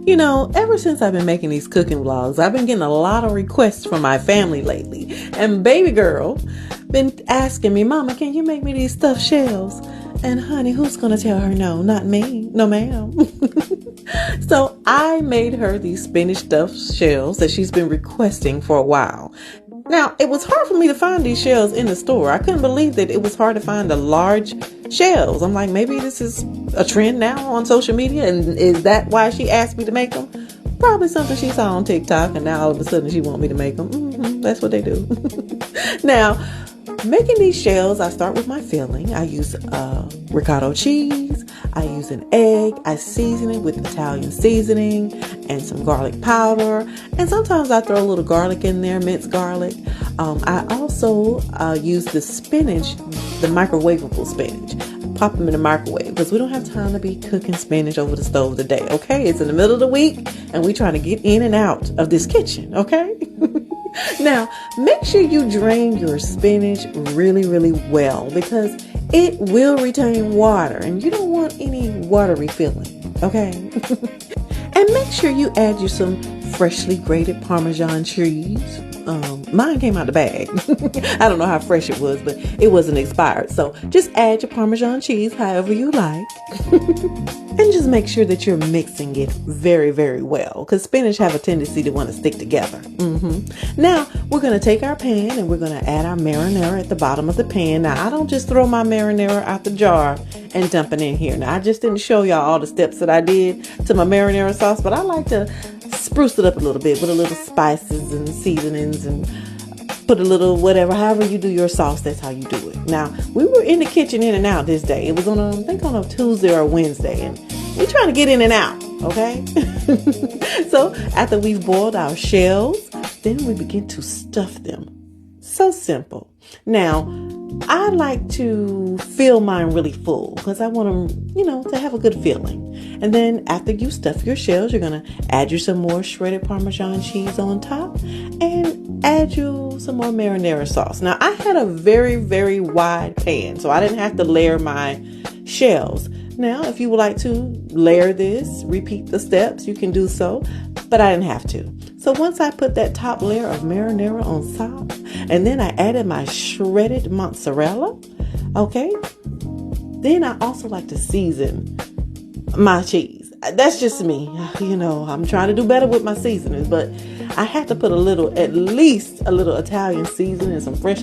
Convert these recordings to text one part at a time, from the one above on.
You know, ever since I've been making these cooking vlogs, I've been getting a lot of requests from my family lately. And baby girl been asking me, Mama, can you make me these stuffed shells? And honey, who's going to tell her no? Not me. No, ma'am. So I made her these spinach stuffed shells that she's been requesting for a while. Now, it was hard for me to find these shells in the store. I couldn't believe that it was hard to find the large shells. I'm like, maybe this is a trend now on social media, and is that why she asked me to make them? Probably something she saw on TikTok, and now all of a sudden she wants me to make them. That's what they do. Now, making these shells, I start with my filling. I use ricotta cheese. I use an egg. I season it with Italian seasoning and some garlic powder. And sometimes I throw a little garlic in there, minced garlic. I also use the spinach, the microwavable spinach. Pop them in the microwave because we don't have time to be cooking spinach over the stove today, okay? It's in the middle of the week and we're trying to get in and out of this kitchen, okay? Now, make sure you drain your spinach really, really well because it will retain water and you don't want any watery filling, okay? And make sure you add you some freshly grated Parmesan cheese. Mine came out the bag. I don't know how fresh it was, but it wasn't expired. So just add your Parmesan cheese however you like. And just make sure that you're mixing it very, very well because spinach have a tendency to want to stick together. Now, we're going to take our pan and we're going to add our marinara at the bottom of the pan. Now, I don't just throw my marinara out the jar and dump it in here. Now, I just didn't show y'all all the steps that I did to my marinara sauce, but I like to spruce it up a little bit with a little spices and seasonings and put a little whatever, however you do your sauce, that's how you do it. Now, we were in the kitchen in and out this day. It was on I think on a Tuesday or a Wednesday, and we're trying to get in and out, okay? So after we've boiled our shells, then we begin to stuff them. So simple. Now, I like to fill mine really full because I want them, to have a good feeling. And then after you stuff your shells, you're going to add you some more shredded Parmesan cheese on top and add you some more marinara sauce. Now, I had a very, very wide pan, so I didn't have to layer my shells. Now, if you would like to layer this, repeat the steps, you can do so, but I didn't have to. So once I put that top layer of marinara on top, and then I added my shredded mozzarella, okay? Then I also like to season my cheese. That's just me. I'm trying to do better with my seasonings, but I have to put at least a little Italian seasoning and some fresh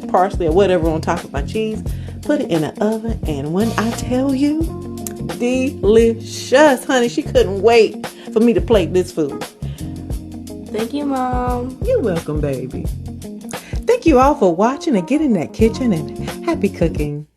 parsley or whatever on top of my cheese. Put it in the oven, and when I tell you, delicious, honey. She couldn't wait for me to plate this food. Thank you, Mom. You're welcome, baby. Thank you all for watching and get in that kitchen and happy cooking.